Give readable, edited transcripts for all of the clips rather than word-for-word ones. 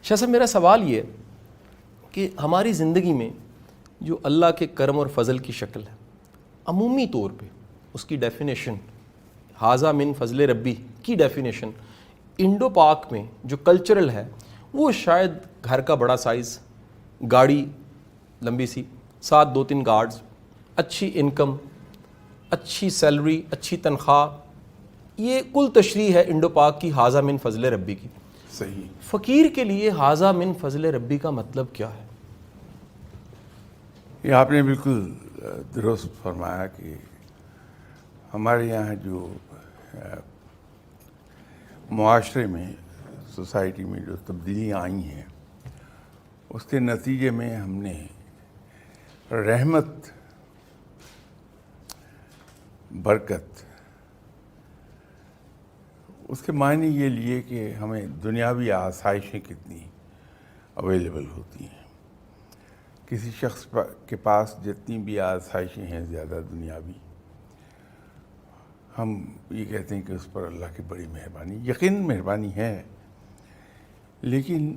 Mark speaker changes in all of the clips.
Speaker 1: شاہ صاحب میرا سوال یہ ہے کہ ہماری زندگی میں جو اللہ کے کرم اور فضل کی شکل ہے، عمومی طور پہ اس کی ڈیفینیشن، ھذا من فضل ربی کی ڈیفینیشن انڈو پاک میں جو کلچرل ہے وہ شاید گھر کا بڑا سائز، گاڑی لمبی سی، ساتھ 2-3 گارڈز، اچھی انکم، اچھی سیلری، اچھی تنخواہ، یہ کل تشریح ہے انڈو پاک کی ھذا من فضل ربی کی.
Speaker 2: صحیح.
Speaker 1: فقیر کے لیے ھذا من فضل ربی کا مطلب کیا ہے؟
Speaker 2: یہ آپ نے بالکل درست فرمایا کہ ہمارے یہاں جو معاشرے میں، سوسائٹی میں جو تبدیلیاں آئی ہیں اس کے نتیجے میں ہم نے رحمت، برکت، اس کے معنی یہ لیے کہ ہمیں دنیاوی آسائشیں کتنی اویلیبل ہوتی ہیں. کسی شخص کے پاس جتنی بھی آسائشیں ہیں زیادہ دنیاوی، ہم یہ کہتے ہیں کہ اس پر اللہ کی بڑی مہربانی. یقین مہربانی ہے، لیکن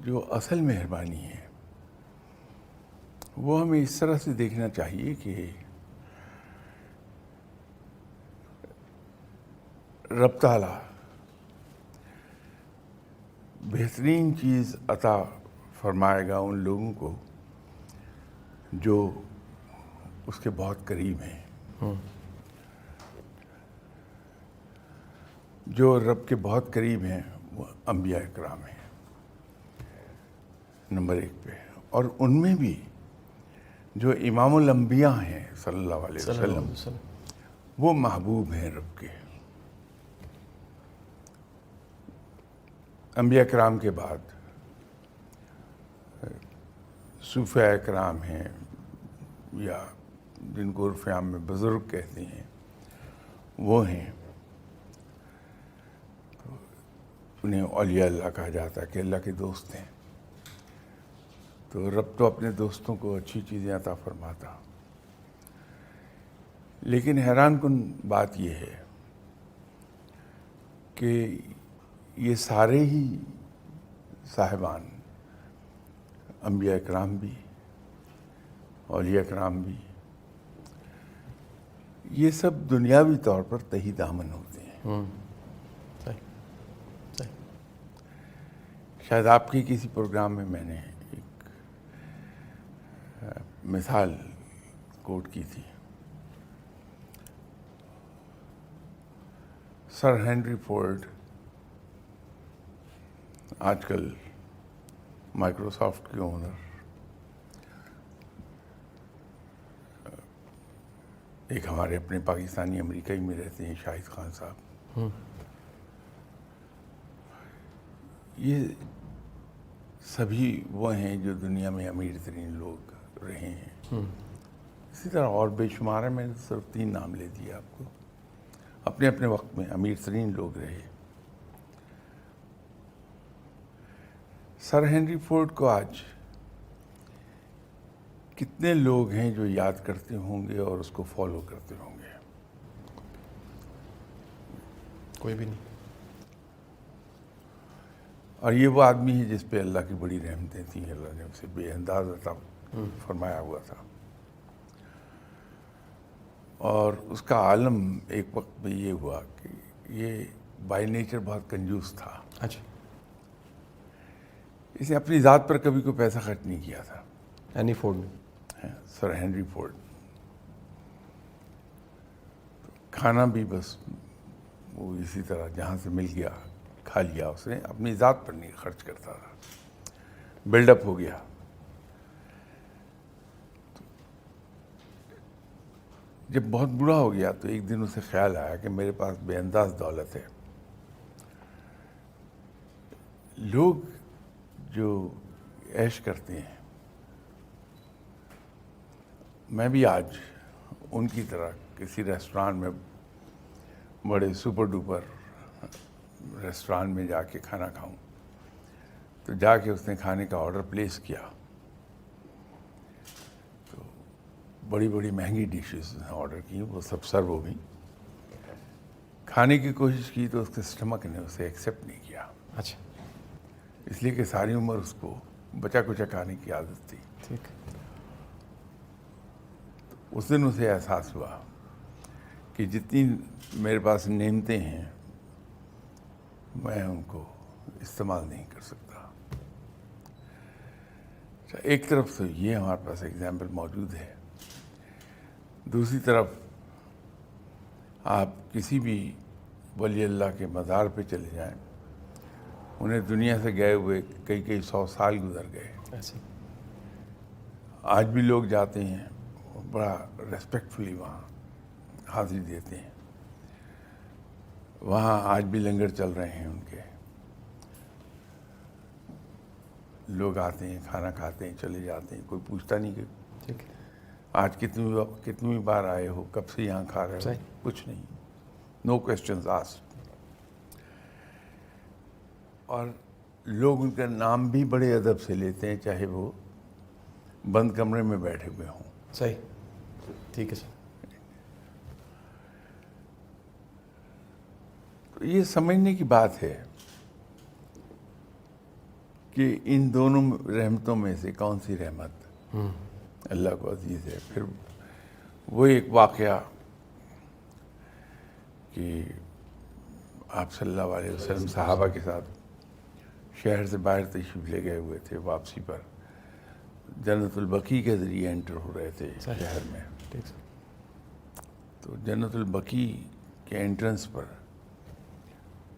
Speaker 2: جو اصل مہربانی ہے وہ ہمیں اس طرح سے دیکھنا چاہیے کہ رب تعالیٰ بہترین چیز عطا فرمائے گا ان لوگوں کو جو اس کے بہت قریب ہیں. جو رب کے بہت قریب ہیں وہ انبیاء اکرام ہیں نمبر 1 پہ، اور ان میں بھی جو امام الانبیاء ہیں صلی اللہ علیہ وسلم وہ محبوب ہیں رب کے. انبیاء کرام کے بعد صوفیاء کرام ہیں، یا جن کو عرف عام میں بزرگ کہتے ہیں، وہ ہیں. انہیں اولیاء اللہ کہا جاتا ہے کہ اللہ کے دوست ہیں. تو رب تو اپنے دوستوں کو اچھی چیزیں عطا فرماتا. لیکن حیران کن بات یہ ہے کہ یہ سارے ہی صاحبان، انبیاء کرام بھی، اولیاء کرام بھی، یہ سب دنیاوی طور پر تہی دامن ہوتے ہیں. شاید آپ کے کسی پروگرام میں نے ایک مثال کوٹ کی تھی. سر ہینری فورڈ آج کل مائکروسافٹ کے اونر، ایک ہمارے اپنے پاکستانی امریکائی میں رہتے ہیں شاہد خان صاحب. یہ سبھی وہ ہیں جو دنیا میں امیر ترین لوگ رہے ہیں. اسی طرح اور بے شمار ہیں، میں نے صرف 3 نام لے دیے آپ کو. اپنے اپنے وقت میں امیر ترین لوگ رہے. سر ہینری فورڈ کو آج کتنے لوگ ہیں جو یاد کرتے ہوں گے اور اس کو فالو کرتے ہوں گے؟
Speaker 1: کوئی بھی نہیں.
Speaker 2: اور یہ وہ آدمی ہے جس پہ اللہ کی بڑی رحمتیں تھیں. اللہ نے اسے بے انداز عطا فرمایا ہوا تھا، اور اس کا عالم ایک وقت میں یہ ہوا کہ یہ بائی نیچر بہت کنجوس تھا.
Speaker 1: اچھا.
Speaker 2: اس نے اپنی ذات پر کبھی کوئی پیسہ خرچ نہیں کیا تھا.
Speaker 1: ہینری فورڈ نے،
Speaker 2: سر ہینری فورڈ. کھانا بھی بس وہ اسی طرح جہاں سے مل گیا کھا لیا. اس نے اپنی ذات پر نہیں خرچ کرتا تھا. بلڈ اپ ہو گیا. جب بہت بوڑھا ہو گیا تو ایک دن اسے خیال آیا کہ میرے پاس بے انداز دولت ہے. لوگ جو عیش کرتے ہیں، میں بھی آج ان کی طرح کسی ریسٹوران میں، بڑے سپر ڈوپر ریسٹوران میں جا کے کھانا کھاؤں. تو جا کے اس نے کھانے کا آرڈر پلیس کیا تو بڑی بڑی مہنگی ڈشز آرڈر کی، وہ سب سرو ہو گئیں. کھانے کی کوشش کی تو اس کے اسٹمک نے اسے ایکسیپٹ نہیں کیا.
Speaker 1: اچھا.
Speaker 2: اس لیے کہ ساری عمر اس کو بچا کچا کھانے کی عادت تھی.
Speaker 1: ٹھیک.
Speaker 2: اس دن اسے احساس ہوا کہ جتنی میرے پاس نعمتیں ہیں میں ان کو استعمال نہیں کر سکتا. ایک طرف تو یہ ہمارے پاس ایگزامپل موجود ہے. دوسری طرف آپ کسی بھی ولی اللہ کے مزار پہ چلے جائیں, انہیں دنیا سے گئے ہوئے کئی 100 سال گزر گئے.
Speaker 1: ایسے
Speaker 2: آج بھی لوگ جاتے ہیں, بڑا ریسپیکٹفلی وہاں حاضری دیتے ہیں. وہاں آج بھی لنگر چل رہے ہیں ان کے, لوگ آتے ہیں, کھانا کھاتے ہیں, چلے جاتے ہیں, کوئی پوچھتا نہیں کہ
Speaker 1: ٹھیک ہے.
Speaker 2: آج کتنی بار آئے ہو, کب سے یہاں کھا رہے ہو,
Speaker 1: صحیح.
Speaker 2: کچھ نہیں. نو کوسچنز آسکڈ. اور لوگ ان کا نام بھی بڑے ادب سے لیتے ہیں, چاہے وہ بند کمرے میں بیٹھے ہوئے ہوں.
Speaker 1: صحیح. ٹھیک ہے سر.
Speaker 2: تو یہ سمجھنے کی بات ہے کہ ان دونوں رحمتوں میں سے کون سی رحمت اللہ کو عزیز ہے. پھر وہ ایک واقعہ کہ آپ صلی اللہ علیہ وسلم صحابہ کے ساتھ شہر سے باہر تشریف لے گئے ہوئے تھے, واپسی پر جنت البقیع کے ذریعے انٹر ہو رہے تھے شہر میں.
Speaker 1: ٹھیک سر.
Speaker 2: تو جنت البقیع کے انٹرنس پر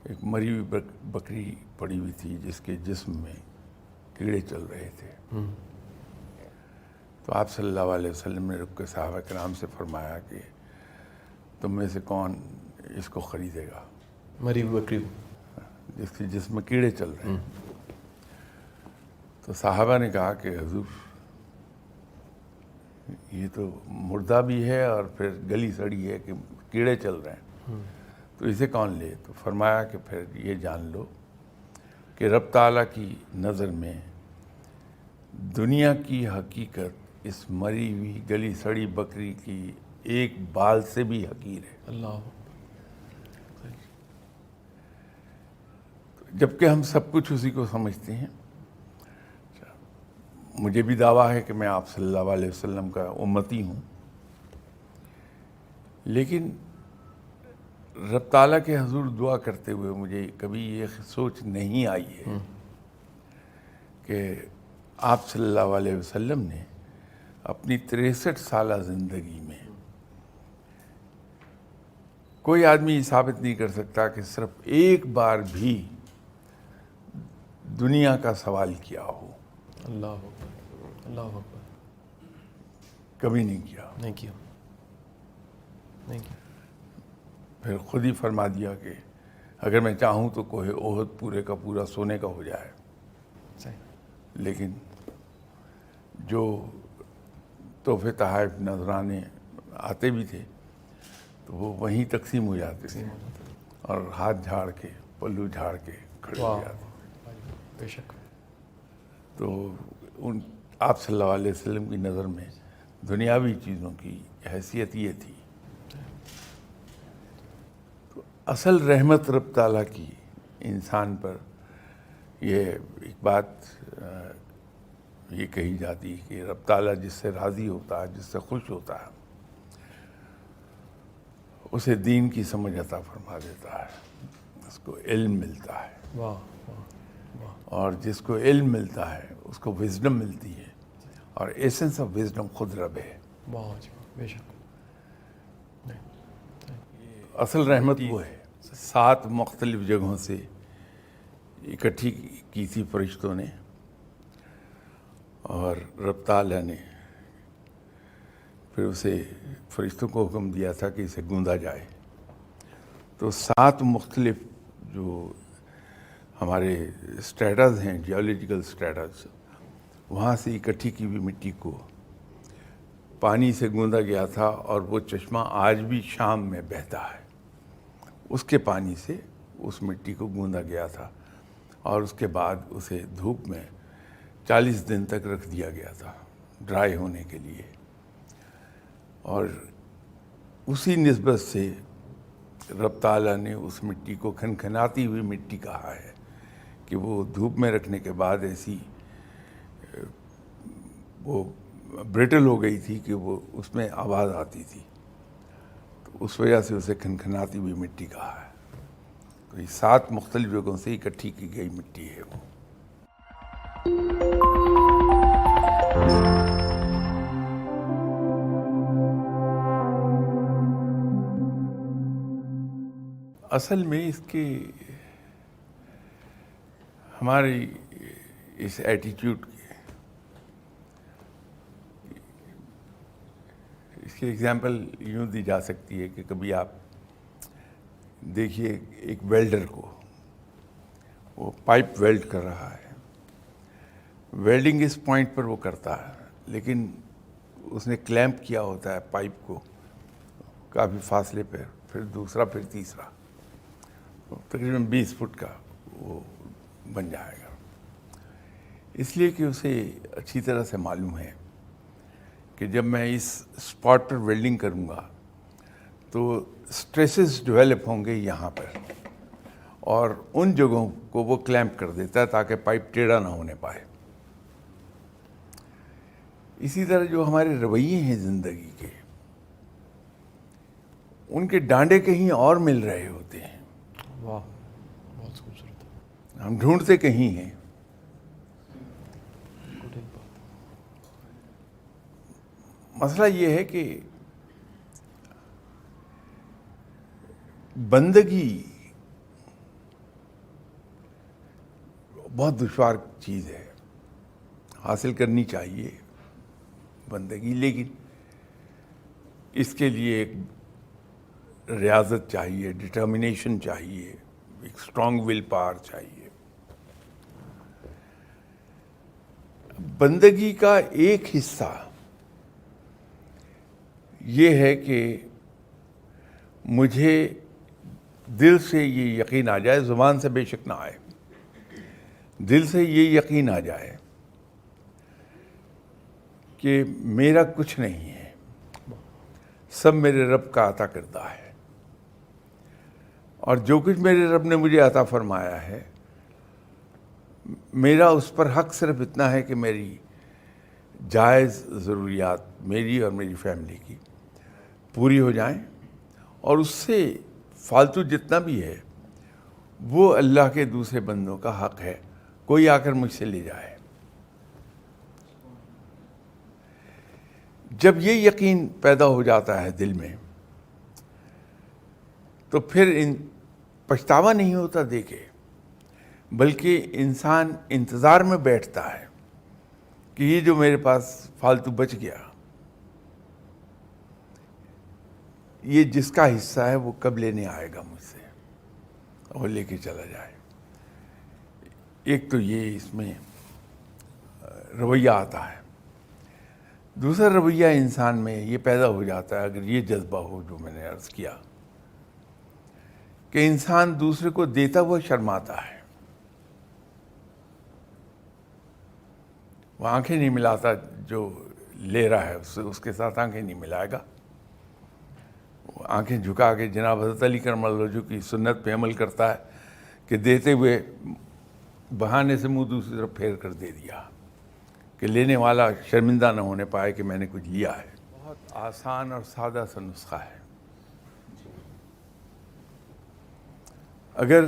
Speaker 2: ایک مری ہوئی بکری پڑی ہوئی تھی جس کے جسم میں کیڑے چل رہے تھے. تو آپ صلی اللہ علیہ وسلم نے رک کے صحابہ کرام سے فرمایا کہ تم میں سے کون اس کو خریدے گا,
Speaker 1: مری ہوئی بکری
Speaker 2: جس کے جسم میں کیڑے چل رہے ہیں. تو صحابہ نے کہا کہ حضور یہ تو مردہ بھی ہے اور پھر گلی سڑی ہے کہ کیڑے چل رہے ہیں, تو اسے کون لے. تو فرمایا کہ پھر یہ جان لو کہ رب تعالیٰ کی نظر میں دنیا کی حقیقت اس مری ہوئی گلی سڑی بکری کی ایک بال سے بھی حقیر ہے.
Speaker 1: اللہ.
Speaker 2: جبکہ ہم سب کچھ اسی کو سمجھتے ہیں. مجھے بھی دعویٰ ہے کہ میں آپ صلی اللہ علیہ وسلم کا امتی ہوں, لیکن رب تعالیٰ کے حضور دعا کرتے ہوئے مجھے کبھی یہ سوچ نہیں آئی ہے کہ آپ صلی اللہ علیہ وسلم نے اپنی 63 سالہ زندگی میں کوئی آدمی یہ ثابت نہیں کر سکتا کہ صرف ایک بار بھی دنیا کا سوال کیا ہو.
Speaker 1: اللہ اکبر. اللہ اکبر.
Speaker 2: کبھی نہیں کیا.
Speaker 1: نہیں کیا. نہیں کیا.
Speaker 2: پھر خود ہی فرما دیا کہ اگر میں چاہوں تو کوہ احد پورے کا پورا سونے کا ہو جائے.
Speaker 1: صحیح.
Speaker 2: لیکن جو تحفے تحائف نذرانے آتے بھی تھے تو وہ وہیں تقسیم ہو جاتے تھے اور ہاتھ جھاڑ کے پلو جھاڑ کے کھڑے ہو جاتے.
Speaker 1: بے شک.
Speaker 2: تو ان آپ صلی اللہ علیہ وسلم کی نظر میں دنیاوی چیزوں کی حیثیت یہ تھی. تو اصل رحمت رب تعالیٰ کی انسان پر یہ ایک بات یہ کہی جاتی ہے کہ رب تعالیٰ جس سے راضی ہوتا ہے, جس سے خوش ہوتا ہے, اسے دین کی سمجھ عطا فرما دیتا ہے, اس کو علم ملتا ہے.
Speaker 1: واہ واہ واہ.
Speaker 2: اور جس کو علم ملتا ہے اس کو وزڈم ملتی ہے, اور ایسنس آف وزڈم خود رب ہے.
Speaker 1: واہ جی بے شک.
Speaker 2: اصل رحمت وہ ہے. 7 مختلف جگہوں سے اکٹھی کی تھی فرشتوں نے, اور رب تعالیٰ نے پھر اسے فرشتوں کو حکم دیا تھا کہ اسے گوندا جائے. تو 7 مختلف جو ہمارے اسٹریٹاز ہیں, جیولوجیکل اسٹریٹاز, وہاں سے اکٹھی کی ہوئی مٹی کو پانی سے گوندا گیا تھا, اور وہ چشمہ آج بھی شام میں بہتا ہے. اس کے پانی سے اس مٹی کو گوندا گیا تھا, اور اس کے بعد اسے دھوپ میں 40 دن تک رکھ دیا گیا تھا ڈرائی ہونے کے لیے. اور اسی نسبت سے رب تعالیٰ نے اس مٹی کو کھنکھناتی ہوئی مٹی کہا ہے کہ وہ دھوپ میں رکھنے کے بعد ایسی وہ بریٹل ہو گئی تھی کہ وہ اس میں آواز آتی تھی، تو اس وجہ سے اسے کھنکھناتی ہوئی مٹی کہا ہے۔ تو یہ 7 مختلف جگہوں سے اکٹھی کی گئی مٹی ہے وہ۔ اصل میں اس کے ہماری اس ایٹیٹیوڈ کے اس کی ایگزامپل یوں دی جا سکتی ہے کہ کبھی آپ دیکھیے ایک ویلڈر کو، وہ پائپ ویلڈ کر رہا ہے، ویلڈنگ اس پوائنٹ پر وہ کرتا ہے، لیکن اس نے کلیمپ کیا ہوتا ہے پائپ کو کافی فاصلے پر، پھر دوسرا، پھر تیسرا، تقریباً 20 فٹ کا وہ بن جائے گا، اس لیے کہ اسے اچھی طرح سے معلوم ہے کہ جب میں اس اسپاٹ پر ویلڈنگ کروں گا تو سٹریسز ڈیولپ ہوں گے یہاں پر، اور ان جگہوں کو وہ کلیمپ کر دیتا ہے تاکہ پائپ ٹیڑھا نہ ہونے پائے۔ اسی طرح جو ہمارے رویے ہیں زندگی کے، ان کے ڈانڈے کہیں اور مل رہے ہوتے ہیں،
Speaker 1: واہ بہت خوبصورت،
Speaker 2: ہم ڈھونڈتے کہیں ہیں۔ مسئلہ یہ ہے کہ بندگی بہت دشوار چیز ہے، حاصل کرنی چاہیے بندگی، لیکن اس کے لیے ایک ریاضت چاہیے، ڈٹرمنیشن چاہیے، ایک اسٹرانگ ول پاور چاہیے۔ بندگی کا ایک حصہ یہ ہے کہ مجھے دل سے یہ یقین آ جائے، زبان سے بے شک نہ آئے، دل سے یہ یقین آ جائے کہ میرا کچھ نہیں ہے، سب میرے رب کا عطا کردہ ہے، اور جو کچھ میرے رب نے مجھے عطا فرمایا ہے، میرا اس پر حق صرف اتنا ہے کہ میری جائز ضروریات میری اور میری فیملی کی پوری ہو جائیں، اور اس سے فالتو جتنا بھی ہے وہ اللہ کے دوسرے بندوں کا حق ہے، کوئی آ کر مجھ سے لے جائے۔ جب یہ یقین پیدا ہو جاتا ہے دل میں تو پھر پچھتاوا نہیں ہوتا دیکھے، بلکہ انسان انتظار میں بیٹھتا ہے کہ یہ جو میرے پاس فالتو بچ گیا، یہ جس کا حصہ ہے وہ کب لینے آئے گا مجھ سے اور لے کے چلا جائے۔ ایک تو یہ اس میں رویہ آتا ہے، دوسرا رویہ انسان میں یہ پیدا ہو جاتا ہے اگر یہ جذبہ ہو جو میں نے عرض کیا کہ انسان دوسرے کو دیتا ہوا شرماتا ہے، وہ آنکھیں نہیں ملاتا، جو لے رہا ہے اس کے ساتھ آنکھیں نہیں ملائے گا، آنکھیں جھکا کے جناب حضرت علی کرم اللہ وجہہ کی سنت پہ عمل کرتا ہے کہ دیتے ہوئے بہانے سے منہ دوسری طرف پھیر کر دے دیا کہ لینے والا شرمندہ نہ ہونے پائے کہ میں نے کچھ لیا ہے۔ بہت آسان اور سادہ سا نسخہ ہے۔ اگر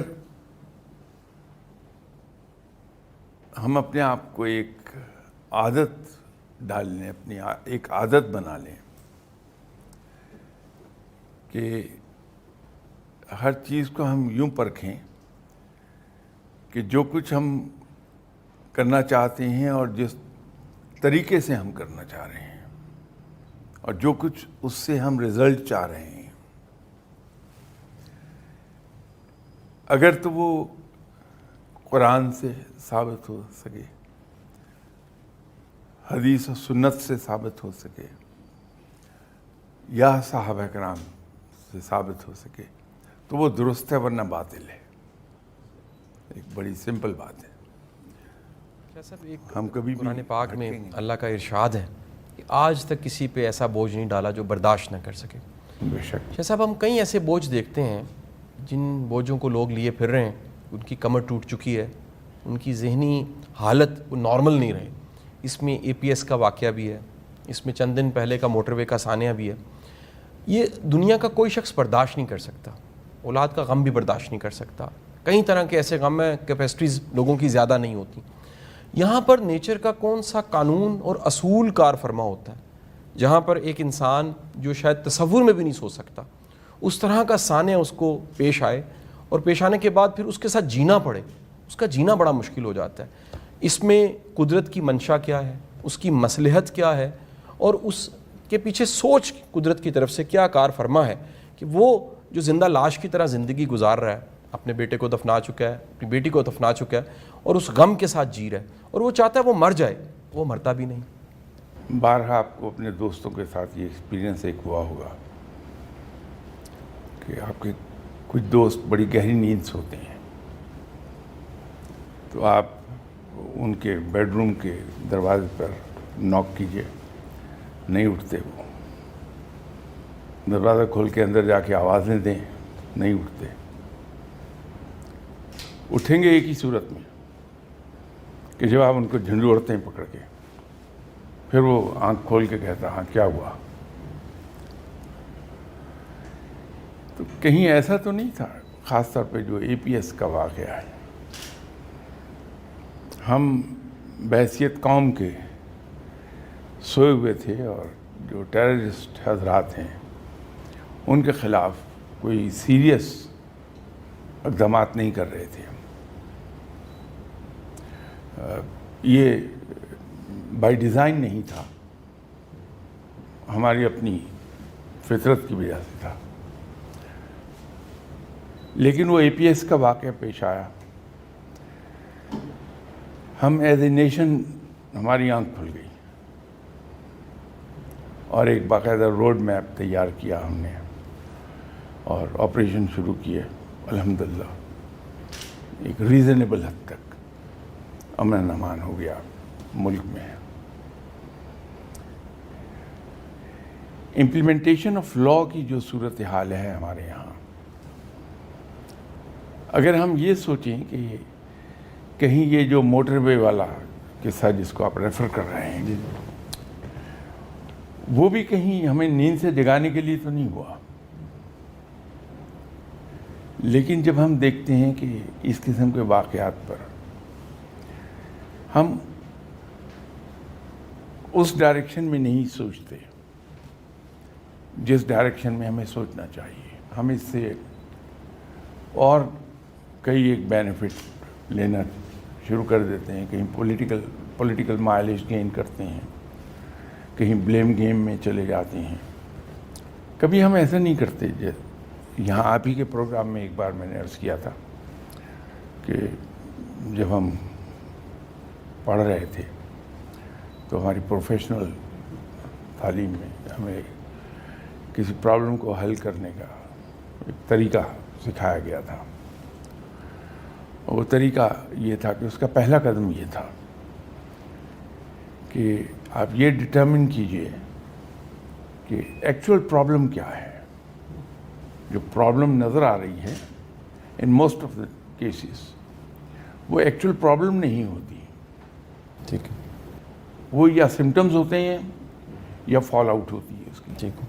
Speaker 2: ہم اپنے آپ کو ایک عادت ڈال لیں، اپنی ایک عادت بنا لیں کہ ہر چیز کو ہم یوں پرکھیں کہ جو کچھ ہم کرنا چاہتے ہیں اور جس طریقے سے ہم کرنا چاہ رہے ہیں اور جو کچھ اس سے ہم رزلٹ چاہ رہے ہیں، اگر تو وہ قرآن سے ثابت ہو سکے، حدیث و سنت سے ثابت ہو سکے، یا صحابہ کرام سے ثابت ہو سکے تو وہ درست ہے، ورنہ باطل ہے۔ ایک بڑی سمپل بات ہے۔ ہم کبھی بھی
Speaker 1: قرآن پاک میں اللہ کا ارشاد ہے کہ آج تک کسی پہ ایسا بوجھ نہیں ڈالا جو برداشت نہ کر سکے۔
Speaker 2: بے شک
Speaker 1: شاہ صاحب، ہم کئی ایسے بوجھ دیکھتے ہیں جن بوجھوں کو لوگ لیے پھر رہے ہیں، ان کی کمر ٹوٹ چکی ہے، ان کی ذہنی حالت وہ نارمل نہیں رہے. اس میں APS کا واقعہ بھی ہے, اس میں چند دن پہلے کا موٹر وے کا سانحہ بھی ہے. یہ دنیا کا کوئی شخص برداشت نہیں کر سکتا, اولاد کا غم بھی برداشت نہیں کر سکتا. کئی طرح کے ایسے غم ہیں, کیپیسٹیز لوگوں کی زیادہ نہیں ہوتی. یہاں پر نیچر کا کون سا قانون اور اصول کار فرما ہوتا ہے, جہاں پر ایک انسان جو شاید تصور میں بھی نہیں سوچ سکتا اس طرح کا سانحہ اس کو پیش آئے, اور پیش آنے کے بعد پھر اس کے ساتھ جینا پڑے. اس کا جینا بڑا مشکل ہو جاتا ہے. اس میں قدرت کی منشا کیا ہے, اس کی مصلحت کیا ہے, اور اس کے پیچھے سوچ قدرت کی طرف سے کیا کار فرما ہے کہ وہ جو زندہ لاش کی طرح زندگی گزار رہا ہے, اپنے بیٹے کو دفنا چکا ہے, اپنی بیٹی کو دفنا چکا ہے, اور اس غم کے ساتھ جی رہا ہے, اور وہ چاہتا ہے وہ مر جائے, وہ مرتا بھی نہیں.
Speaker 2: بارہا آپ کو اپنے دوستوں کے ساتھ یہ ایکسپیرینس ایک ہوا ہوگا کہ آپ کے کچھ دوست بڑی گہری نیند سوتے ہیں, تو آپ ان کے بیڈ روم کے دروازے پر ناک کیجئے, نہیں اٹھتے. وہ دروازہ کھول کے اندر جا کے آوازیں دیں, نہیں اٹھتے. اٹھیں گے ایک ہی صورت میں کہ جب آپ ان کو جھنجھوڑتے ہیں پکڑ کے, پھر وہ آنکھ کھول کے کہتا ہاں کیا ہوا. تو کہیں ایسا تو نہیں تھا, خاص طور پہ جو APS کا واقعہ ہے. ہم بحیثیت قوم کے سوئے ہوئے تھے, اور جو ٹیررسٹ حضرات ہیں ان کے خلاف کوئی سیریس اقدامات نہیں کر رہے تھے. یہ بائی ڈیزائن نہیں تھا, ہماری اپنی فطرت کی وجہ سے تھا. لیکن وہ APS کا واقعہ پیش آیا, ہم ایز اے نیشن ہماری آنکھ کھل گئی, اور ایک باقاعدہ روڈ میپ تیار کیا ہم نے, اور آپریشن شروع کیے. الحمدللہ ایک ریزنیبل حد تک امن امان ہو گیا ملک میں. امپلیمنٹیشن آف لا کی جو صورتحال ہے ہمارے یہاں, اگر ہم یہ سوچیں کہ کہیں یہ جو موٹر وے والا قصہ جس کو آپ ریفر کر رہے ہیں وہ بھی کہیں ہمیں نیند سے جگانے کے لیے تو نہیں ہوا, لیکن جب ہم دیکھتے ہیں کہ اس قسم کے واقعات پر ہم اس ڈائریکشن میں نہیں سوچتے جس ڈائریکشن میں ہمیں سوچنا چاہیے, ہم اس سے اور کئی ایک بینیفٹ لینا شروع کر دیتے ہیں. کہیں پولیٹیکل مائلیج گین کرتے ہیں, کہیں بلیم گیم میں چلے جاتے ہیں. کبھی ہم ایسا نہیں کرتے. یہاں آپ ہی کے پروگرام میں ایک بار میں نے عرض کیا تھا کہ جب ہم پڑھ رہے تھے تو ہماری پروفیشنل تعلیم میں ہمیں کسی پرابلم کو حل کرنے کا ایک طریقہ سکھایا گیا تھا. وہ طریقہ یہ تھا کہ اس کا پہلا قدم یہ تھا کہ آپ یہ ڈٹرمن کیجئے کہ ایکچوئل پرابلم کیا ہے. جو پرابلم نظر آ رہی ہے in most of the cases وہ ایکچوئل پرابلم نہیں ہوتی.
Speaker 1: ٹھیک ہے,
Speaker 2: وہ یا سمٹمز ہوتے ہیں یا فال آؤٹ ہوتی ہے اس کی.
Speaker 1: ٹھیک ہے.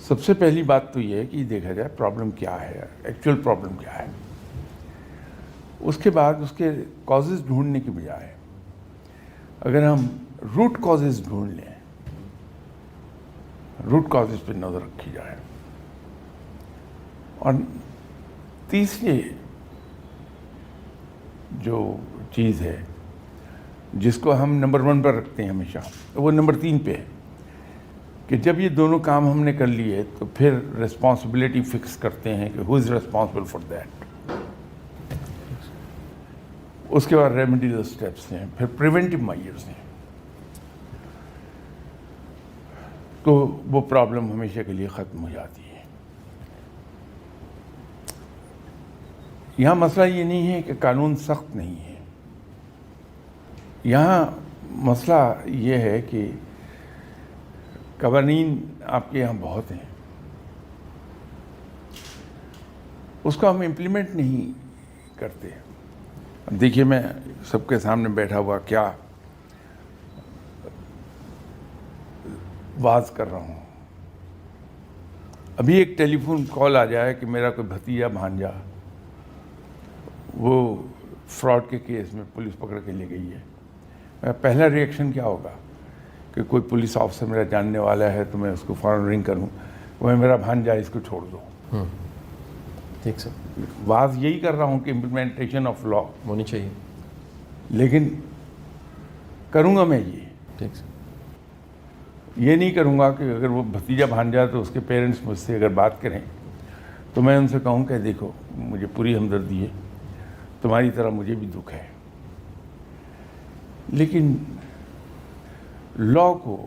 Speaker 2: سب سے پہلی بات تو یہ ہے کہ دیکھا جائے پرابلم کیا ہے, ایکچوئل پرابلم کیا ہے. اس کے بعد اس کے کازز ڈھونڈنے کی بجائے اگر ہم روٹ کازز ڈھونڈ لیں, روٹ کازز پہ نظر رکھی جائے, اور تیسری جو چیز ہے جس کو ہم نمبر 1 پر رکھتے ہیں ہمیشہ, وہ نمبر 3 پہ ہے کہ جب یہ دونوں کام ہم نے کر لیے تو پھر ریسپانسبلٹی فکس کرتے ہیں کہ ہو از ریسپانسبل فار دیٹ. اس کے بعد ریمیڈیل اسٹیپس ہیں, پھر پریونٹیو میجرز ہیں. تو وہ پرابلم ہمیشہ کے لیے ختم ہو جاتی ہے. یہاں مسئلہ یہ نہیں ہے کہ قانون سخت نہیں ہے, یہاں مسئلہ یہ ہے کہ قوانین آپ کے یہاں بہت ہیں, اس کو ہم امپلیمنٹ نہیں کرتے. دیکھیے میں سب کے سامنے بیٹھا ہوا کیا واز کر رہا ہوں. ابھی ایک ٹیلی فون کال آ جائے کہ میرا کوئی بھتیجا بھانجا وہ فراڈ کے کیس میں پولیس پکڑ کے لے گئی ہے, میرا پہلا ریئیکشن کیا ہوگا کہ کوئی پولیس آفیسر میرا جاننے والا ہے تو میں اس کو فوراً رنگ کروں, وہ میرا بھانجا اس کو چھوڑ دو.
Speaker 1: ٹھیک سر,
Speaker 2: بات یہی کر رہا ہوں کہ امپلیمنٹیشن آف لا
Speaker 1: ہونی چاہیے.
Speaker 2: لیکن کروں گا میں یہ,
Speaker 1: ٹھیک سر,
Speaker 2: یہ نہیں کروں گا کہ اگر وہ بھتیجا بھانجا تو اس کے پیرنٹس مجھ سے اگر بات کریں تو میں ان سے کہوں کہ دیکھو مجھے پوری ہمدردی ہے, تمہاری طرح مجھے بھی دکھ ہے, لیکن لا کو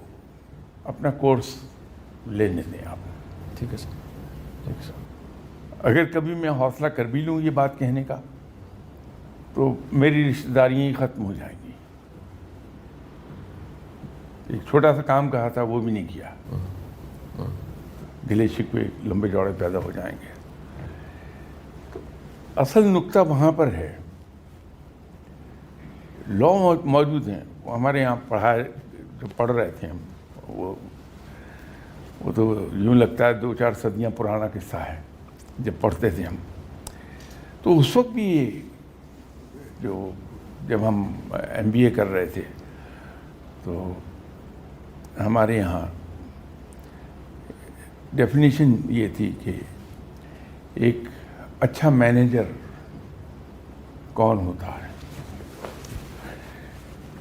Speaker 2: اپنا کورس لینے دیں آپ.
Speaker 1: ٹھیک ہے سر, ٹھیک ہے سر.
Speaker 2: اگر کبھی میں حوصلہ کر بھی لوں یہ بات کہنے کا تو میری رشتہ داریاں ہی ختم ہو جائیں گی. ایک چھوٹا سا کام کہا تھا وہ بھی نہیں کیا, گلے شکوے لمبے چوڑے پیدا ہو جائیں گے. تو اصل نقطہ وہاں پر ہے, لا موجود ہیں, وہ ہمارے یہاں جو پڑھ رہے تھے ہم, وہ تو یوں لگتا ہے 2-4 صدیاں پرانا قصہ ہے جب پڑھتے تھے ہم. تو اس وقت بھی جب ہم MBA کر رہے تھے تو ہمارے یہاں ڈیفینیشن یہ تھی کہ ایک اچھا مینیجر کون ہوتا ہے.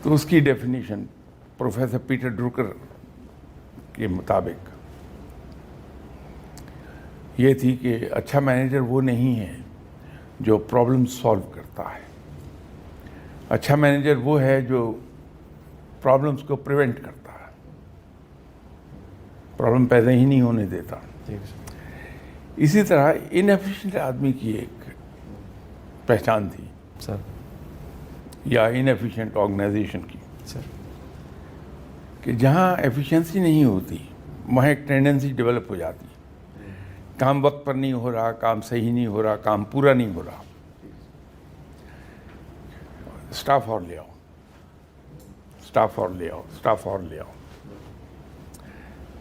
Speaker 2: تو اس کی ڈیفینیشن پروفیسر پیٹر ڈروکر کے مطابق یہ تھی کہ اچھا مینیجر وہ نہیں ہے جو پرابلم سالو کرتا ہے, اچھا مینیجر وہ ہے جو پرابلمس کو پریونٹ کرتا ہے, پرابلم پیدا ہی نہیں ہونے دیتا. اسی طرح انیفیشینٹ آدمی کی ایک پہچان تھی
Speaker 1: سر,
Speaker 2: یا انیفیشینٹ آرگنائزیشن کی,
Speaker 1: سر,
Speaker 2: کہ جہاں ایفیشنسی نہیں ہوتی وہاں ایک ٹینڈنسی ڈیولپ ہو جاتی ہے, کام وقت پر نہیں ہو رہا, کام صحیح نہیں ہو رہا, کام پورا نہیں ہو رہا, اسٹاف اور لے آؤ, اسٹاف اور لے آؤ, اسٹاف اور لے آؤ.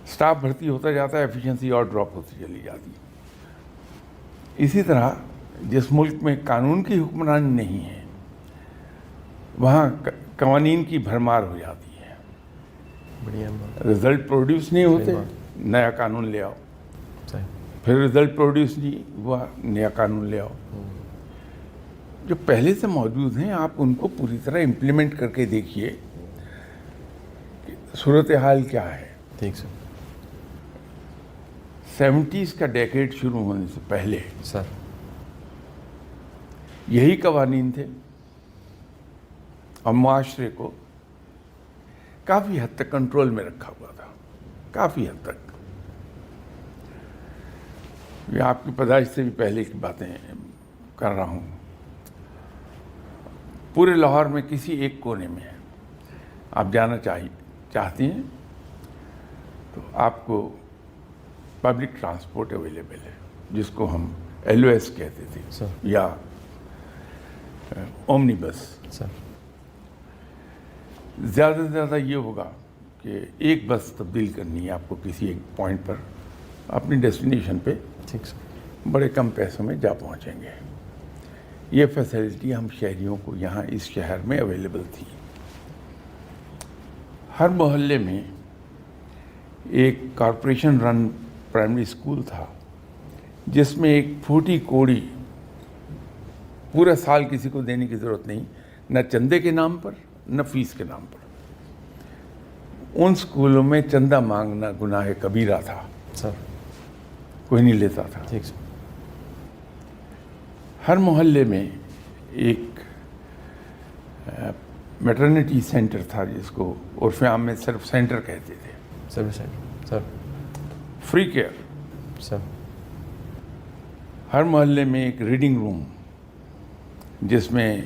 Speaker 2: اسٹاف بھرتی ہوتا جاتا ہے, ایفیشنسی اور ڈراپ ہوتی چلی جاتی ہے. اسی طرح جس ملک میں قانون کی حکمرانی نہیں ہے وہاں قوانین کی بھرمار ہو جاتی ہے,
Speaker 1: بڑھیا,
Speaker 2: رزلٹ پروڈیوس نہیں ہوتے, نیا قانون لے آؤ, پھر رزلٹ پروڈیوس نہیں ہوا, نیا قانون لے آؤ. جو پہلے سے موجود ہیں آپ ان کو پوری طرح امپلیمنٹ کر کے دیکھیے کہ صورتحال کیا ہے.
Speaker 1: ٹھیک سر.
Speaker 2: 70s کا ڈیکیڈ شروع ہونے سے پہلے
Speaker 1: سر
Speaker 2: یہی قوانین تھے اور معاشرے کو کافی حد تک کنٹرول میں رکھا ہوا تھا, کافی حد تک. یہ آپ کی پیدائش سے بھی پہلے کی باتیں کر رہا ہوں. پورے لاہور میں کسی ایک کونے میں آپ جانا چاہتی ہیں تو آپ کو پبلک ٹرانسپورٹ اویلیبل ہے, جس کو ہم LOS کہتے تھے
Speaker 1: سر,
Speaker 2: یا اومنی بس.
Speaker 1: سر,
Speaker 2: زیادہ سے زیادہ یہ ہوگا کہ ایک بس تبدیل کرنی ہے آپ کو کسی ایک پوائنٹ پر اپنی ڈیسٹینیشن پہ,
Speaker 1: ٹھیک سر,
Speaker 2: بڑے کم پیسوں میں جا پہنچیں گے. یہ فیسلٹی ہم شہریوں کو یہاں اس شہر میں اویلیبل تھی. ہر محلے میں ایک کارپوریشن رن پرائمری اسکول تھا جس میں ایک پھوٹی کوڑی پورا سال کسی کو دینے کی ضرورت نہیں, نہ چندے کے نام پر نہ فیس کے نام پر. ان اسکولوں میں چندہ مانگنا گناہ کبیرہ تھا,
Speaker 1: سر,
Speaker 2: کوئی نہیں لیتا تھا.
Speaker 1: ٹھیک سر.
Speaker 2: ہر محلے میں ایک میٹرنٹی سینٹر تھا جس کو عرف عام میں صرف سینٹر کہتے تھے.
Speaker 1: Service centre. Sir,
Speaker 2: free care.
Speaker 1: Sir,
Speaker 2: ہر محلے میں ایک ریڈنگ روم جس میں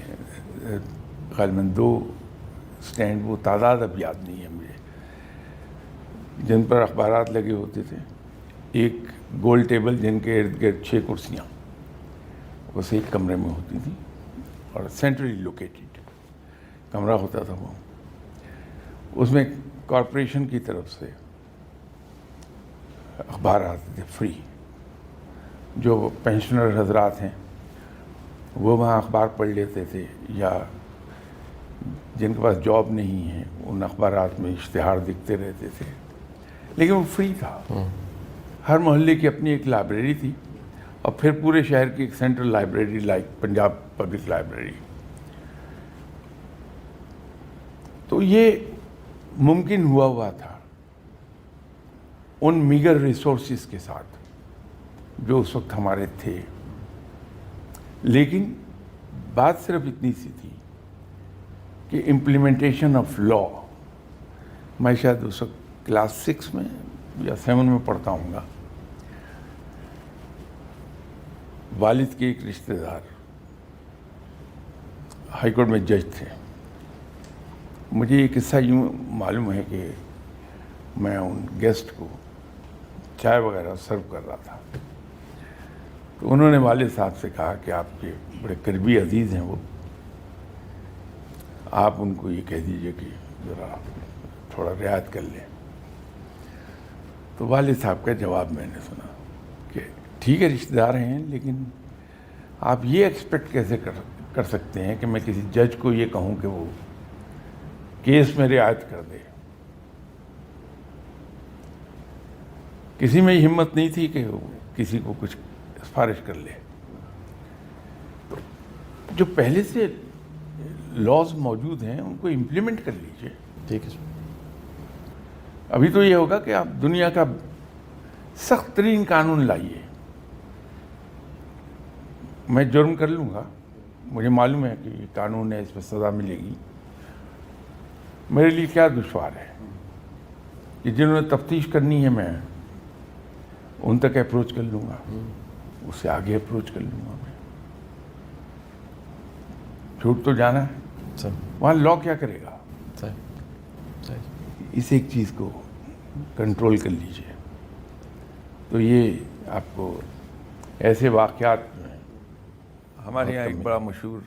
Speaker 2: غالباً 2 اسٹینڈ, وہ تعداد اب یاد نہیں ہے مجھے, جن پر اخبارات لگے ہوتے تھے. ایک گول ٹیبل جن کے ارد گرد 6 کرسیاں اس ایک کمرے میں ہوتی تھیں, اور سینٹرلی لوکیٹڈ کمرہ ہوتا تھا وہ. اس میں کارپوریشن کی طرف سے اخبار آتے تھے فری. جو پینشنر حضرات ہیں وہ وہاں اخبار پڑھ لیتے تھے, یا جن کے پاس جاب نہیں ہے ان اخبارات میں اشتہار دکھتے رہتے تھے, لیکن وہ فری تھا. ہر محلے کی اپنی ایک لائبریری تھی, اور پھر پورے شہر کی ایک central library like Punjab public library. تو یہ ممکن ہوا تھا ان میگر ریسورسز کے ساتھ جو اس وقت ہمارے تھے. لیکن بات صرف اتنی سی تھی کہ امپلیمنٹیشن آف لا, میں شاید اس وقت کلاس 6 میں یا 7 میں پڑھتا ہوں گا. والد کے ایک رشتہ دار ہائی کورٹ میں جج تھے. مجھے یہ قصہ یوں معلوم ہے کہ میں ان گیسٹ کو چائے وغیرہ سرو کر رہا تھا, تو انہوں نے والد صاحب سے کہا کہ آپ کے بڑے قریبی عزیز ہیں وہ, آپ ان کو یہ کہہ دیجئے کہ ذرا تھوڑا رعایت کر لیں. تو والد صاحب کا جواب میں نے سنا کہ ٹھیک ہے رشتہ دار ہیں, لیکن آپ یہ ایکسپیکٹ کیسے کر سکتے ہیں کہ میں کسی جج کو یہ کہوں کہ وہ کیس میں رعایت کر دے. کسی میں یہ ہمت نہیں تھی کہ وہ کسی کو کچھ سفارش کر لے. تو جو پہلے سے لاز موجود ہیں ان کو امپلیمنٹ کر لیجئے.
Speaker 1: ٹھیک ہے سر.
Speaker 2: ابھی تو یہ ہوگا کہ آپ دنیا کا سخت ترین قانون لائیے. میں جرم کر لوں گا, مجھے معلوم ہے کہ یہ قانون ہے, اس پہ سزا ملے گی. میرے لیے کیا دشوار ہے کہ جنہوں نے تفتیش کرنی ہے میں ان تک اپروچ کر لوں گا, اس سے آگے اپروچ کر لوں گا. میں چھوٹ تو جانا ہے
Speaker 1: سر.
Speaker 2: وہاں لا کیا کرے گا؟
Speaker 1: صحیح.
Speaker 2: اس ایک چیز کو کنٹرول کر لیجئے. تو یہ آپ کو ایسے واقعات میں ہمارے یہاں ایک بڑا مشہور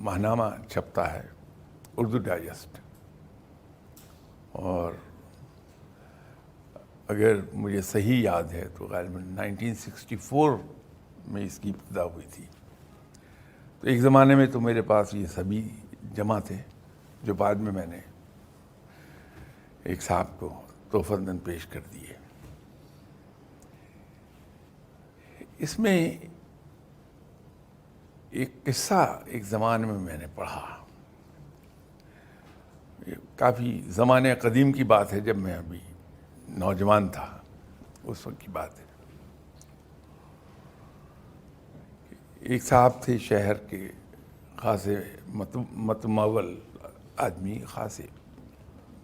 Speaker 2: ماہنامہ چھپتا ہے, اردو ڈائجسٹ, اور اگر مجھے صحیح یاد ہے تو غالباً 1964 میں اس کی ابتدا ہوئی تھی. تو ایک زمانے میں تو میرے پاس یہ سبھی جمع تھے جو بعد میں نے ایک صاحب کو تحفۃً پیش کر دیے. اس میں ایک قصہ ایک زمانے میں نے پڑھا, کافی زمانے قدیم کی بات ہے, جب میں ابھی نوجوان تھا, اس وقت کی بات ہے. ایک صاحب تھے شہر کے خاصے متمول آدمی, خاصے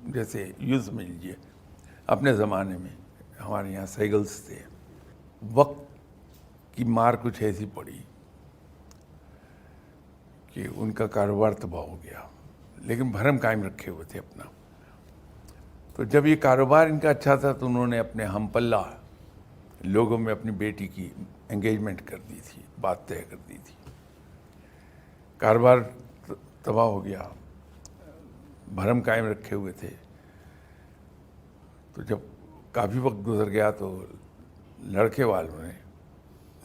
Speaker 2: جیسے یوں سمجھ لیجیے اپنے زمانے میں ہمارے یہاں سیگلز تھے. وقت کی مار کچھ ایسی پڑی کہ ان کا کاروبار تباہ ہو گیا, لیکن بھرم قائم رکھے ہوئے تھے اپنا. تو جب یہ کاروبار ان کا اچھا تھا تو انہوں نے اپنے ہم پلہ لوگوں میں اپنی بیٹی کی انگیجمنٹ کر دی تھی, بات طے کر دی تھی. کاروبار تباہ ہو گیا, بھرم قائم رکھے ہوئے تھے. تو جب کافی وقت گزر گیا تو لڑکے والوں نے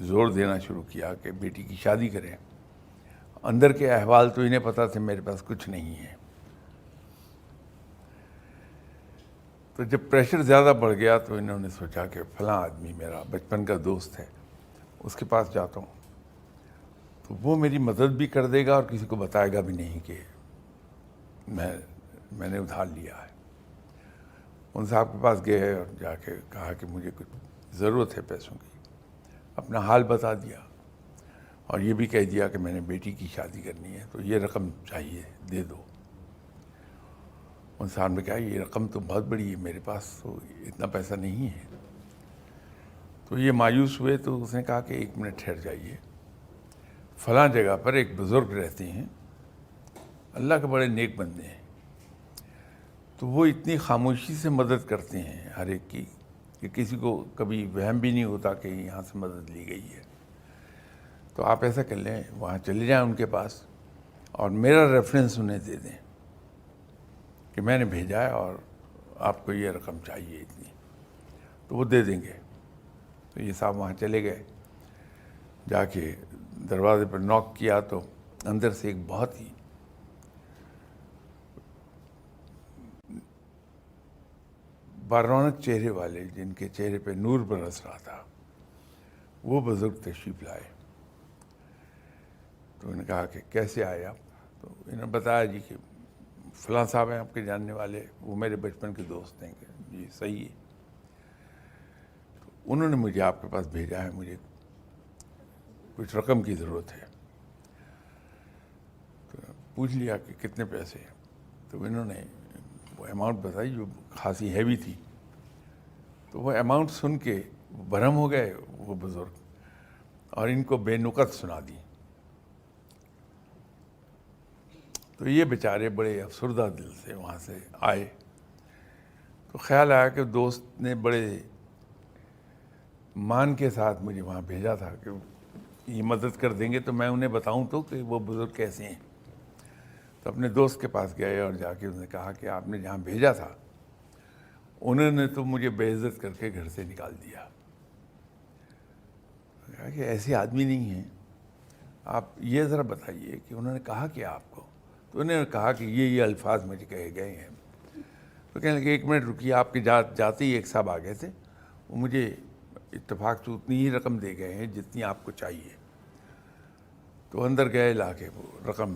Speaker 2: زور دینا شروع کیا کہ بیٹی کی شادی کریں. اندر کے احوال تو انہیں پتہ تھے, میرے پاس کچھ نہیں ہے. تو جب پریشر زیادہ بڑھ گیا تو انہوں نے سوچا کہ فلاں آدمی میرا بچپن کا دوست ہے, اس کے پاس جاتا ہوں تو وہ میری مدد بھی کر دے گا اور کسی کو بتائے گا بھی نہیں کہ میں نے ادھار لیا ہے. ان صاحب کے پاس گئے اور جا کے کہا کہ مجھے کچھ ضرورت ہے پیسوں کی. اپنا حال بتا دیا اور یہ بھی کہہ دیا کہ میں نے بیٹی کی شادی کرنی ہے, تو یہ رقم چاہیے, دے دو. ان صاحب نے کہا یہ رقم تو بہت بڑی ہے, میرے پاس تو اتنا پیسہ نہیں ہے. تو یہ مایوس ہوئے تو اس نے کہا کہ 1 منٹ ٹھہر جائیے, فلاں جگہ پر ایک بزرگ رہتے ہیں, اللہ کے بڑے نیک بندے ہیں, تو وہ اتنی خاموشی سے مدد کرتے ہیں ہر ایک کی کہ کسی کو کبھی وہم بھی نہیں ہوتا کہ یہاں سے مدد لی گئی ہے. تو آپ ایسا کر لیں وہاں چلے جائیں ان کے پاس اور میرا ریفرنس انہیں دے دیں کہ میں نے بھیجا ہے اور آپ کو یہ رقم چاہیے اتنی، تو وہ دے دیں گے۔ تو یہ صاحب وہاں چلے گئے، جا کے دروازے پر نوک کیا تو اندر سے ایک بہت ہی بارونق چہرے والے، جن کے چہرے پہ نور برس رہا تھا، وہ بزرگ تشریف لائے۔ تو انہوں نے کہا کہ کیسے آئے آپ؟ تو انہوں نے بتایا جی کہ فلاں صاحب ہیں آپ کے جاننے والے، وہ میرے بچپن کے دوست ہیں۔ کہ جی صحیح ہے۔ تو انہوں نے مجھے آپ کے پاس بھیجا ہے، مجھے کچھ رقم کی ضرورت ہے۔ تو پوچھ لیا کہ کتنے پیسے ہیں؟ تو انہوں نے وہ اماؤنٹ بتائی جو خاصی ہیوی تھی۔ تو وہ اماؤنٹ سن کے برہم ہو گئے وہ بزرگ، اور ان کو بے نقط سنا دی۔ تو یہ بیچارے بڑے افسردہ دل سے وہاں سے آئے۔ تو خیال آیا کہ دوست نے بڑے مان کے ساتھ مجھے وہاں بھیجا تھا کہ یہ مدد کر دیں گے تو میں انہیں بتاؤں تو کہ وہ بزرگ کیسے ہیں۔ تو اپنے دوست کے پاس گئے اور جا کے انہوں نے کہا کہ آپ نے جہاں بھیجا تھا انہوں نے تو مجھے بے عزت کر کے گھر سے نکال دیا۔ کہا کہ ایسے آدمی نہیں ہیں، آپ یہ ذرا بتائیے کہ انہوں نے کہا کیا آپ کو؟ تو انہوں نے کہا کہ یہ الفاظ مجھے کہے گئے ہیں۔ تو کہنے لگے ایک منٹ رکیے، آپ کے جاتے ہی ایک صاحب آ گئے تھے، وہ مجھے اتفاق سے اتنی ہی رقم دے گئے ہیں جتنی آپ کو چاہیے۔ تو اندر گئے، لا کے وہ رقم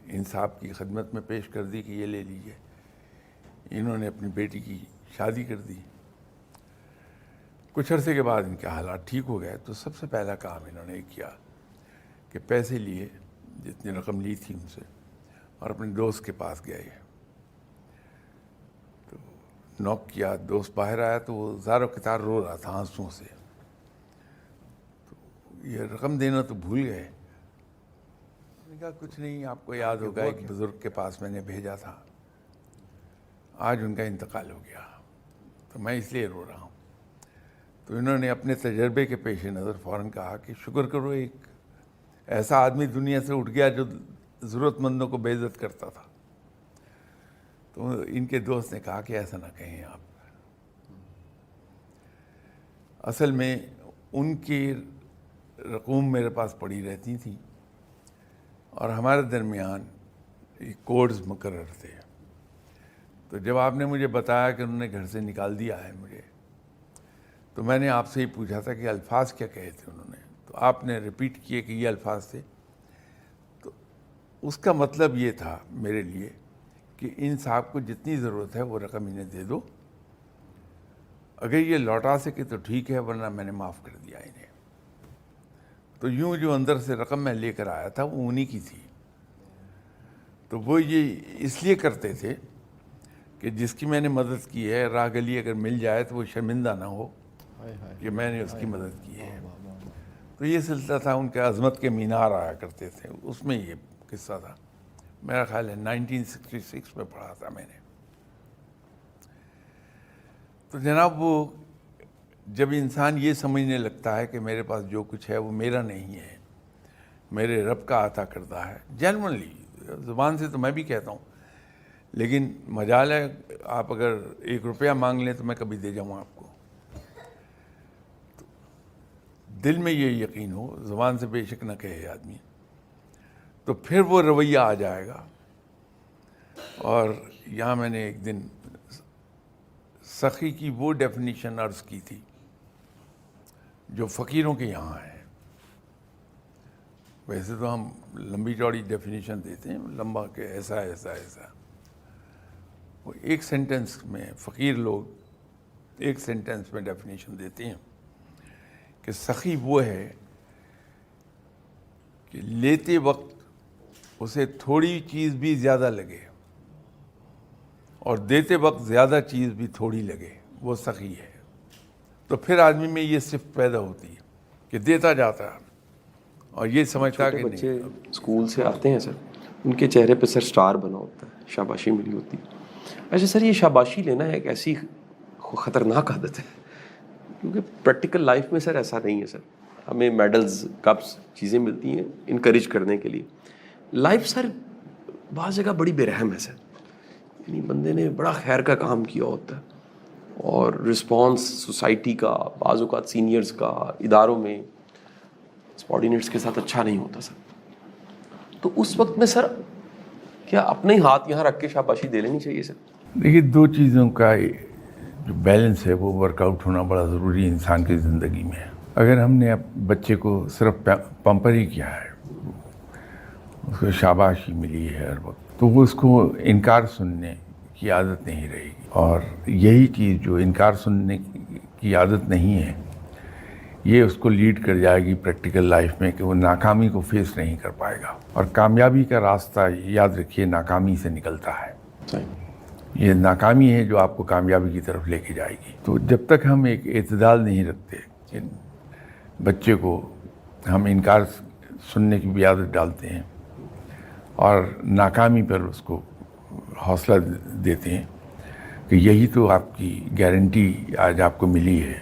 Speaker 2: ان صاحب کی خدمت میں پیش کر دی کہ یہ لے لیجیے۔ انہوں نے اپنی بیٹی کی شادی کر دی۔ کچھ عرصے کے بعد ان کے حالات ٹھیک ہو گئے تو سب سے پہلا کام انہوں نے کیا کہ پیسے لیے، جتنی رقم لی تھی ان سے، اور اپنے دوست کے پاس گئے۔ تو نوک کیا، دوست باہر آیا تو وہ زار و قطار رو رہا تھا آنسوؤں سے۔ تو یہ رقم دینا تو بھول گئے۔ میں نے کہا کچھ نہیں، آپ کو یاد ہوگا ایک بزرگ کے پاس میں نے بھیجا تھا، آج ان کا انتقال ہو گیا، تو میں اس لیے رو رہا ہوں۔ تو انہوں نے اپنے تجربے کے پیش نظر فوراً کہا کہ شکر کرو ایک ایسا آدمی دنیا سے اٹھ گیا جو ضرورت مندوں کو بے عزت کرتا تھا۔ تو ان کے دوست نے کہا کہ ایسا نہ کہیں آپ، اصل میں ان کی رقوم میرے پاس پڑی رہتی تھیں اور ہمارے درمیان کوڈز مقرر تھے۔ تو جب آپ نے مجھے بتایا کہ انہوں نے گھر سے نکال دیا ہے مجھے، تو میں نے آپ سے ہی پوچھا تھا کہ الفاظ کیا کہے تھے انہوں نے، تو آپ نے ریپیٹ کیے کہ یہ الفاظ تھے۔ تو اس کا مطلب یہ تھا میرے لیے کہ ان صاحب کو جتنی ضرورت ہے وہ رقم انہیں دے دو، اگر یہ لوٹا سکے تو ٹھیک ہے، ورنہ میں نے معاف کر دیا انہیں۔ تو یوں جو اندر سے رقم میں لے کر آیا تھا وہ انہی کی تھی۔ تو وہ یہ اس لیے کرتے تھے کہ جس کی میں نے مدد کی ہے، راہ گلی اگر مل جائے تو وہ شرمندہ نہ ہو کہ میں نے اس کی مدد کی ہے۔ تو یہ سلسلہ تھا، ان کے عظمت کے مینار آیا کرتے تھے، اس میں یہ قصہ تھا۔ میرا خیال ہے 1966 میں پڑھا تھا میں نے۔ تو جناب وہ جب انسان یہ سمجھنے لگتا ہے کہ میرے پاس جو کچھ ہے وہ میرا نہیں ہے، میرے رب کا عطا کردہ ہے، جینوئنلی زبان سے تو میں بھی کہتا ہوں، لیکن مجال ہے آپ اگر 1 روپیہ مانگ لیں تو میں کبھی دے جاؤں آپ کو۔ دل میں یہ یقین ہو، زبان سے بے شک نہ کہے آدمی، تو پھر وہ رویہ آ جائے گا۔ اور یہاں میں نے ایک دن سخی کی وہ ڈیفینیشن عرض کی تھی جو فقیروں کے یہاں ہے۔ ویسے تو ہم لمبی چوڑی ڈیفینیشن دیتے ہیں، لمبا کہ ایسا ایسا ایسا، وہ ایک سینٹنس میں فقیر لوگ ایک سینٹنس میں ڈیفینیشن دیتے ہیں کہ سخی وہ ہے کہ لیتے وقت اسے تھوڑی چیز بھی زیادہ لگے اور دیتے وقت زیادہ چیز بھی تھوڑی لگے، وہ سخی ہے۔ تو پھر آدمی میں یہ صفت پیدا ہوتی ہے کہ دیتا جاتا ہے اور یہ سمجھتا ہے کہ
Speaker 3: بچے اسکول سے آتے ہیں سر، ان کے چہرے پہ سر سٹار بنا ہوتا ہے، شاباشی ملی ہوتی ہے۔ اچھا سر، یہ شاباشی لینا ایک ایسی خطرناک عادت ہے کیونکہ پریکٹیکل لائف میں سر ایسا نہیں ہے سر۔ ہمیں میڈلز کپس چیزیں ملتی ہیں انکریج کرنے کے لیے. لائف سر بعض جگہ بڑی بے رحم ہے سر. یعنی بندے نے بڑا خیر کا کام کیا ہوتا ہے اور رسپانس سوسائٹی کا، بعض اوقات سینئرز کا، اداروں میں سبارڈینیٹس کے ساتھ اچھا نہیں ہوتا سر. تو اس وقت میں سر کیا اپنے ہی ہاتھ یہاں رکھ کے شاباشی دے لینی چاہیے سر؟
Speaker 2: دیکھیے، دو چیزوں کا جو بیلنس ہے وہ ورک آؤٹ ہونا بڑا ضروری ہے انسان کی زندگی میں. اگر ہم نے بچے کو صرف پمپر ہی کیا ہے، اس کو شاباشی ملی ہے ہر وقت، تو وہ اس کو انکار سننے کی عادت نہیں رہے گی. اور یہی چیز جو انکار سننے کی عادت نہیں ہے، یہ اس کو لیڈ کر جائے گی پریکٹیکل لائف میں کہ وہ ناکامی کو فیس نہیں کر پائے گا. اور کامیابی کا راستہ یاد رکھیے ناکامی سے نکلتا ہے. یہ ناکامی ہے جو آپ کو کامیابی کی طرف لے کے جائے گی. تو جب تک ہم ایک اعتدال نہیں رکھتے کہ بچے کو ہم انکار سننے کی بھی عادت ڈالتے ہیں اور ناکامی پر اس کو حوصلہ دیتے ہیں کہ یہی تو آپ کی گارنٹی آج آپ کو ملی ہے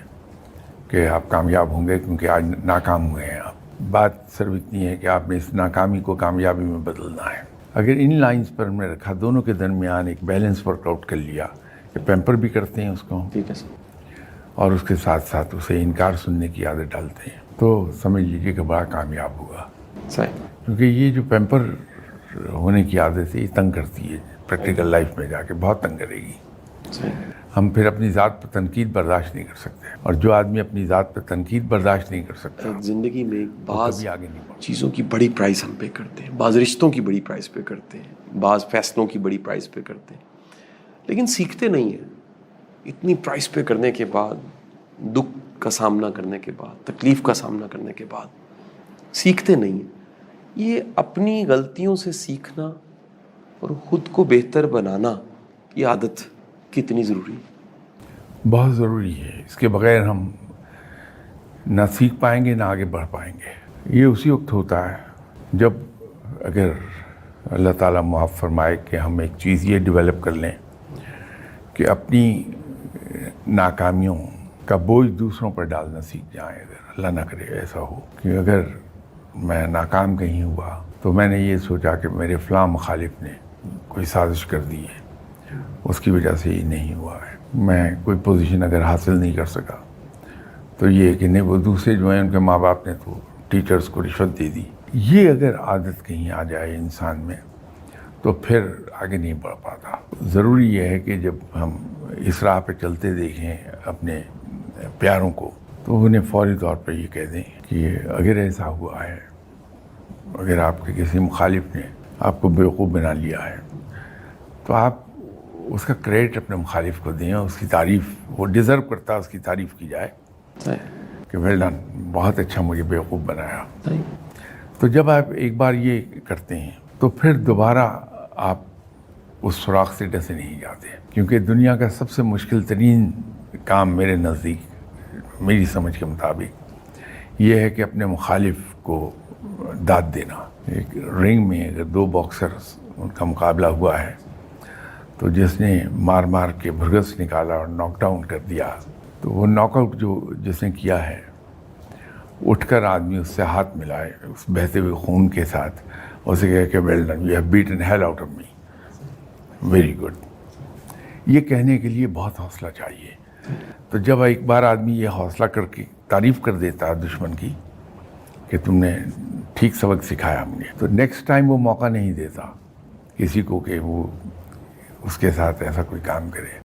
Speaker 2: کہ آپ کامیاب ہوں گے کیونکہ آج ناکام ہوئے ہیں آپ. بات صرف اتنی ہے کہ آپ نے اس ناکامی کو کامیابی میں بدلنا ہے. اگر ان لائنز پر ہم نے رکھا، دونوں کے درمیان ایک بیلنس ورک آؤٹ کر لیا کہ پیمپر بھی کرتے ہیں اس کو،
Speaker 3: ٹھیک ہے سر،
Speaker 2: اور اس کے ساتھ ساتھ اسے انکار سننے کی عادت ڈالتے ہیں، تو سمجھ لیجیے کہ بڑا کامیاب ہوگا.
Speaker 3: صحیح.
Speaker 2: کیونکہ یہ جو پیمپر ہونے کی عادت ہے یہ تنگ کرتی ہے، پریکٹیکل لائف میں جا کے بہت تنگ کرے گی.
Speaker 3: صحیح.
Speaker 2: ہم پھر اپنی ذات پر تنقید برداشت نہیں کر سکتے، اور جو آدمی اپنی ذات پر تنقید برداشت نہیں کر سکتا
Speaker 3: زندگی میں بعض
Speaker 2: کبھی آگے نہیں بڑھتا.
Speaker 3: چیزوں کی بڑی پرائز ہم پے کرتے ہیں، بعض رشتوں کی بڑی پرائز پے کرتے ہیں، بعض فیصلوں کی بڑی پرائز پے کرتے ہیں، لیکن سیکھتے نہیں ہیں. اتنی پرائز پے کرنے کے بعد، دکھ کا سامنا کرنے کے بعد، تکلیف کا سامنا کرنے کے بعد سیکھتے نہیں ہیں. یہ اپنی غلطیوں سے سیکھنا اور خود کو بہتر بنانا، یہ عادت کتنی ضروری ہے؟
Speaker 2: بہت ضروری ہے. اس کے بغیر ہم نہ سیکھ پائیں گے نہ آگے بڑھ پائیں گے. یہ اسی وقت ہوتا ہے جب اگر اللہ تعالیٰ معاف فرمائے کہ ہم ایک چیز یہ ڈیولپ کر لیں کہ اپنی ناکامیوں کا بوجھ دوسروں پر ڈالنا سیکھ جائیں. اگر اللہ نہ کرے ایسا ہو کہ اگر میں ناکام کہیں ہوا تو میں نے یہ سوچا کہ میرے فلاں مخالف نے کوئی سازش کر دی ہے، اس کی وجہ سے یہ نہیں ہوا ہے. میں کوئی پوزیشن اگر حاصل نہیں کر سکا تو یہ کہ نہیں، وہ دوسرے جو ہیں ان کے ماں باپ نے تو ٹیچرز کو رشوت دے دی. یہ اگر عادت کہیں آ جائے انسان میں تو پھر آگے نہیں بڑھ پاتا. ضروری یہ ہے کہ جب ہم اس راہ پہ چلتے دیکھیں اپنے پیاروں کو تو انہیں فوری طور پہ یہ کہہ دیں کہ اگر ایسا ہوا ہے، اگر آپ کے کسی مخالف نے آپ کو بیوقوف بنا لیا ہے تو آپ اس کا کریڈٹ اپنے مخالف کو دیں، اس کی تعریف، وہ ڈیزرو کرتا ہے اس کی تعریف کی جائے کہ ویل ڈن، بہت اچھا مجھے بیوقوف بنایا. تو جب آپ ایک بار یہ کرتے ہیں تو پھر دوبارہ آپ اس سوراخ سے ڈسے نہیں جاتے. کیونکہ دنیا کا سب سے مشکل ترین کام میرے نزدیک، میری سمجھ کے مطابق، یہ ہے کہ اپنے مخالف کو داد دینا. ایک رنگ میں اگر دو باکسرز ان کا مقابلہ ہوا ہے تو جس نے مار مار کے بھرگس نکالا اور ناک ڈاؤن کر دیا، تو وہ ناک آؤٹ جو جس نے کیا ہے، اٹھ کر آدمی اس سے ہاتھ ملائے اس بہتے ہوئے خون کے ساتھ، اسے کہے کہ well done, you have beaten hell out of me, very good. یہ کہنے کے لیے بہت حوصلہ چاہیے. تو جب ایک بار آدمی یہ حوصلہ کر کے تعریف کر دیتا ہے دشمن کی کہ تم نے ٹھیک سبق سکھایا مجھے، تو نیکسٹ ٹائم وہ موقع نہیں دیتا کسی کو کہ وہ اس کے ساتھ ایسا کوئی کام کرے.